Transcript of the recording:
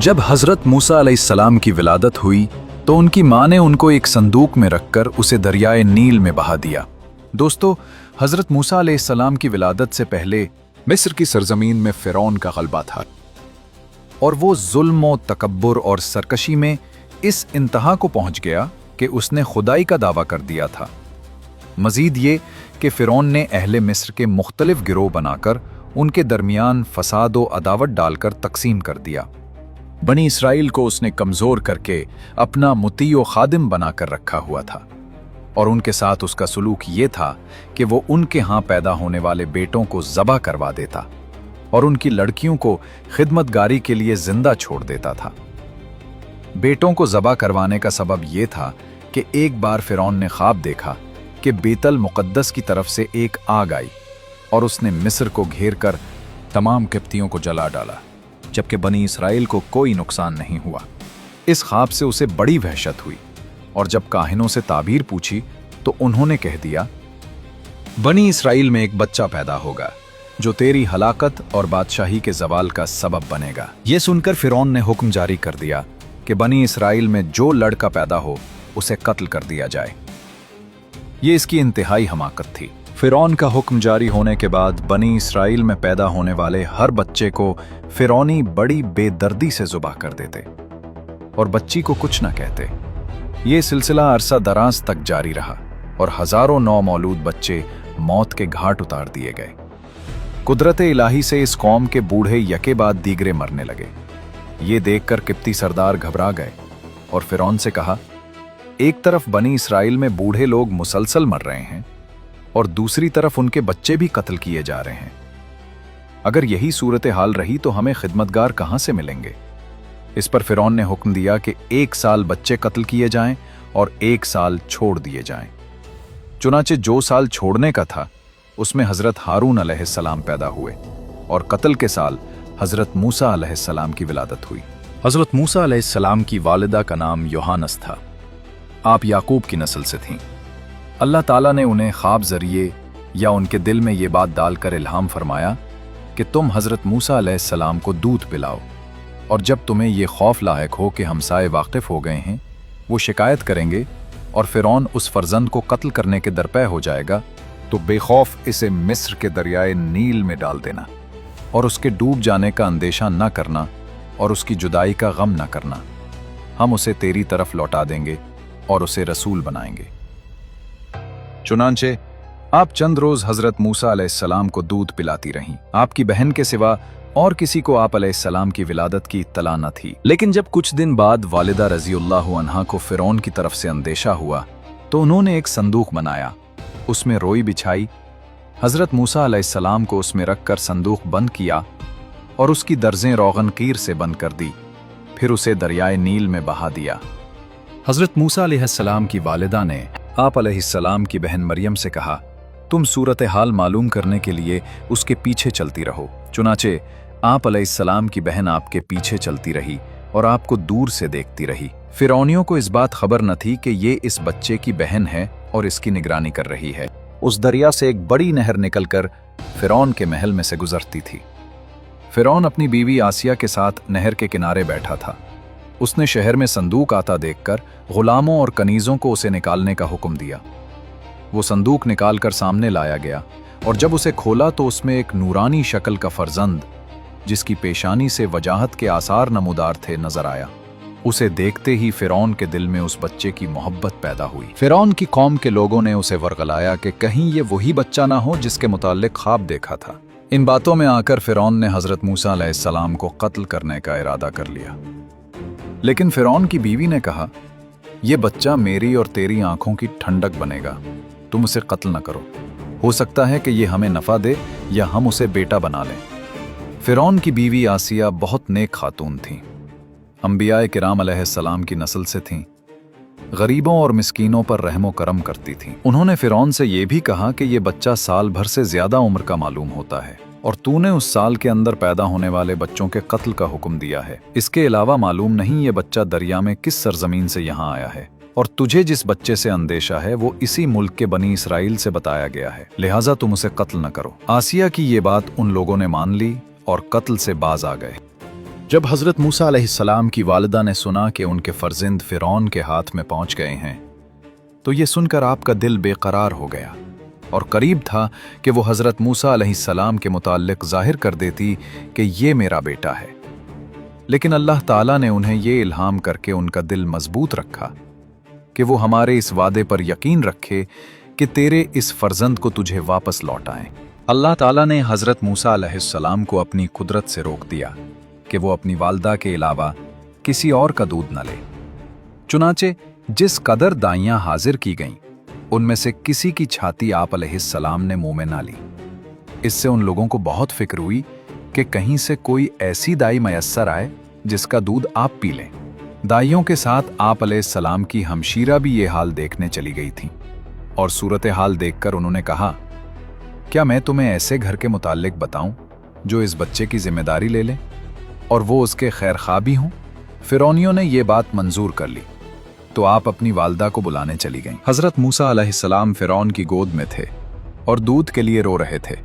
जब हजरत मूसा अलैहिस्सलाम की विलादत हुई तो उनकी मां ने उनको एक संदूक में रखकर उसे दरियाए नील में बहा दिया। दोस्तों, हजरत मूसा अलैहिस्सलाम की विलादत से पहले मिस्र की सरजमीन में फिरौन का गलबा था और वो जुल्म और तकब्बुर और सरकशी में इस इंतहा को पहुंच गया कि उसने खुदाई का दावा कर दिया था। मजीद ये कि फिरौन ने अहले मिस्र के मुख्तलिफ गिरोह बनाकर उनके दरमियान फसाद व अदावत डालकर तकसीम कर दिया। बनी इसराइल को उसने कमज़ोर करके अपना मुती व खादिम बनाकर रखा हुआ था और उनके साथ उसका सलूक ये था कि वो उनके यहाँ पैदा होने वाले बेटों को ज़बह करवा देता और उनकी लड़कियों को खिदमतगारी के लिए जिंदा छोड़ देता था। बेटों को ज़बह करवाने का सबब ये था कि एक बार फिरौन ने ख्वाब देखा कि बेतल मुक़द्दस की तरफ से एक आग आई और उसने मिस्र को घेर कर तमाम किप्तियों को जला डाला, जबकि बनी इसराइल को कोई नुकसान नहीं हुआ। इस ख्वाब से उसे बड़ी वहशत हुई और जब काहिनों से ताबीर पूछी तो उन्होंने कह दिया, बनी इसराइल में एक बच्चा पैदा होगा जो तेरी हलाकत और बादशाही के जवाल का सबब बनेगा। यह सुनकर फिरौन ने हुक्म जारी कर दिया कि बनी इसराइल में जो लड़का पैदा हो उसे कत्ल कर दिया जाए। ये इसकी इंतहाई हमाकत थी। फिरौन का हुक्म जारी होने के बाद बनी इसराइल में पैदा होने वाले हर बच्चे को फिरौनी बड़ी बेदर्दी से ज़ुबाह कर देते और बच्ची को कुछ न कहते। ये सिलसिला अरसा दराज तक जारी रहा और हजारों नौमौलूद बच्चे मौत के घाट उतार दिए गए। कुदरत इलाही से इस कौम के बूढ़े यके बाद दीगरे मरने लगे। ये देखकर किप्ती सरदार घबरा गए और फिरौन से कहा, एक तरफ बनी इसराइल में बूढ़े लोग मुसलसल मर रहे हैं और दूसरी तरफ उनके बच्चे भी कत्ल किए जा रहे हैं। अगर यही सूरत हाल रही तो हमें खिदमतगार कहां से मिलेंगे। इस पर फिरौन ने हुक्म दिया कि 1 साल बच्चे कत्ल किए जाएं और 1 साल छोड़ दिए जाएं। चुनाचे जो साल छोड़ने का था उसमें हजरत हारून अलैहिस्सलाम पैदा हुए और कत्ल के साल हजरत मूसा अलैहिस्सलाम की विलादत हुई। हजरत मूसा अलैहिस्सलाम की वालिदा का नाम योहानस था। आप याकूब की नस्ल से थीं। अल्लाह ताला ने उन्हें ख्वाब जरिए या उनके दिल में ये बात डालकर इल्हाम फरमाया कि तुम हजरत मूसा अलैहिस्सलाम को दूध पिलाओ और जब तुम्हें ये खौफ लायक हो कि हमसाए वाकिफ हो गए हैं, वो शिकायत करेंगे और फिरौन उस फर्जंद को कत्ल करने के दरपे हो जाएगा, तो बेखौफ इसे मिस्र के दरियाए नील में डाल देना और उसके डूब जाने का अंदेशा न करना और उसकी जुदाई का गम न करना। हम उसे तेरी तरफ लौटा देंगे और उसे रसूल बनाएंगे। चुनांचे आप चंद रोज हजरत मूसा अलैहिस्सलाम को दूध पिलाती रहीं। आपकी बहन के सिवा और किसी को आप अलैहिस्सलाम की विलादत की इत्तला न थी। लेकिन जब कुछ दिन बाद वालिदा रज़ियल्लाहु अन्हा को फिरौन की तरफ से अंदेशा हुआ तो उन्होंने एक संदूक बनाया, उसमें रोई बिछाई, हजरत मूसा अलैहिस्सलाम को उसमें रखकर संदूक बंद किया और उसकी दर्जें रोगन कीर से बंद कर दी, फिर उसे दरियाए नील में बहा दिया। हजरत मूसा अलैहिस्सलाम की वालिदा ने आप अलैहिस्सलाम की बहन मरियम से कहा, तुम सूरत हाल मालूम करने के लिए उसके पीछे चलती रहो। चुनाचे आप अलैहिस्सलाम की बहन आपके पीछे चलती रही और आपको दूर से देखती रही। फिरौनियों को इस बात खबर न थी कि ये इस बच्चे की बहन है और इसकी निगरानी कर रही है। उस दरिया से एक बड़ी नहर निकलकर फिरौन के महल में से गुजरती थी। फिरौन अपनी बीवी आसिया के साथ नहर के किनारे बैठा था। उसने शहर में संदूक आता देखकर गुलामों और कनीजों को उसे निकालने का हुक्म दिया। वो संदूक निकालकर सामने लाया गया और जब उसे खोला तो उसमें एक नूरानी शक्ल का फर्जंद, जिसकी पेशानी से वजाहत के आसार नमूदार थे, नजर आया। उसे देखते ही फिरौन के दिल में उस बच्चे की मोहब्बत पैदा हुई। फिरौन की कौम के लोगों ने उसे वर्गलाया कि कहीं ये वही बच्चा ना हो जिसके मुताल्लिक ख्वाब देखा था। इन बातों में आकर फिरौन ने हजरत मूसा अलैहिस्सलाम को कत्ल करने का इरादा कर लिया। लेकिन फिरौन की बीवी ने कहा, यह बच्चा मेरी और तेरी आंखों की ठंडक बनेगा, तुम उसे कत्ल न करो। हो सकता है कि यह हमें नफा दे या हम उसे बेटा बना लें। फिरौन की बीवी आसिया बहुत नेक खातून थीं। अंबियाए किराम अलैहिस्सलाम की नस्ल से थीं। गरीबों और मिस्कीनों पर रहमो करम करती थीं। उन्होंने फिरौन से यह भी कहा कि यह बच्चा साल भर से ज्यादा उम्र का मालूम होता है और तूने उस साल के अंदर पैदा होने वाले बच्चों के कत्ल का हुक्म दिया है। इसके अलावा मालूम नहीं ये बच्चा दरिया में किस सरजमीन से यहाँ आया है और तुझे जिस बच्चे से अंदेशा है वो इसी मुल्क के बनी इसराइल से बताया गया है, लिहाजा तुम उसे कत्ल न करो। आसिया की ये बात उन लोगों ने मान ली और कत्ल से बाज आ गए। जब हजरत मूसा अलैहिस्सलाम की वालिदा ने सुना कि उनके फर्जंद फिरौन के हाथ में पहुंच गए हैं, तो ये सुनकर आपका दिल बेकरार हो गया और करीब था कि वो हजरत मूसा अलैहिस्सलाम के मुताल्लिक जाहिर कर देती कि ये मेरा बेटा है। लेकिन अल्लाह ताला ने उन्हें ये इल्हाम करके उनका दिल मजबूत रखा कि वो हमारे इस वादे पर यकीन रखे कि तेरे इस फर्जंद को तुझे वापस लौटाएं। अल्लाह ताला ने हजरत मूसा अलैहिस्सलाम को अपनी कुदरत से रोक दिया कि वो अपनी वालदा के अलावा किसी और का दूध न ले। चुनाचे जिस कदर दाइयां हाजिर की गईं, उनमें से किसी की छाती आप अलैहिस्सलाम ने मुंह में ना ली। इससे उन लोगों को बहुत फिक्र हुई कि कहीं से कोई ऐसी दाई मयस्सर आए जिसका दूध आप पी लें। दाइयों के साथ आप अलैहिस्सलाम की हमशीरा भी ये हाल देखने चली गई थी और सूरत हाल देखकर उन्होंने कहा, क्या मैं तुम्हें ऐसे घर के मुताल्लिक बताऊं जो इस बच्चे की जिम्मेदारी ले ले और वो उसके खैरख्वाह भी हों? फिरौनियों ने ये बात मंजूर कर ली तो आप अपनी वालदा को बुलाने चली गईं। हजरत मूसा अलैहिस्सलाम फिरौन की गोद में थे और दूध के लिए रो रहे थे।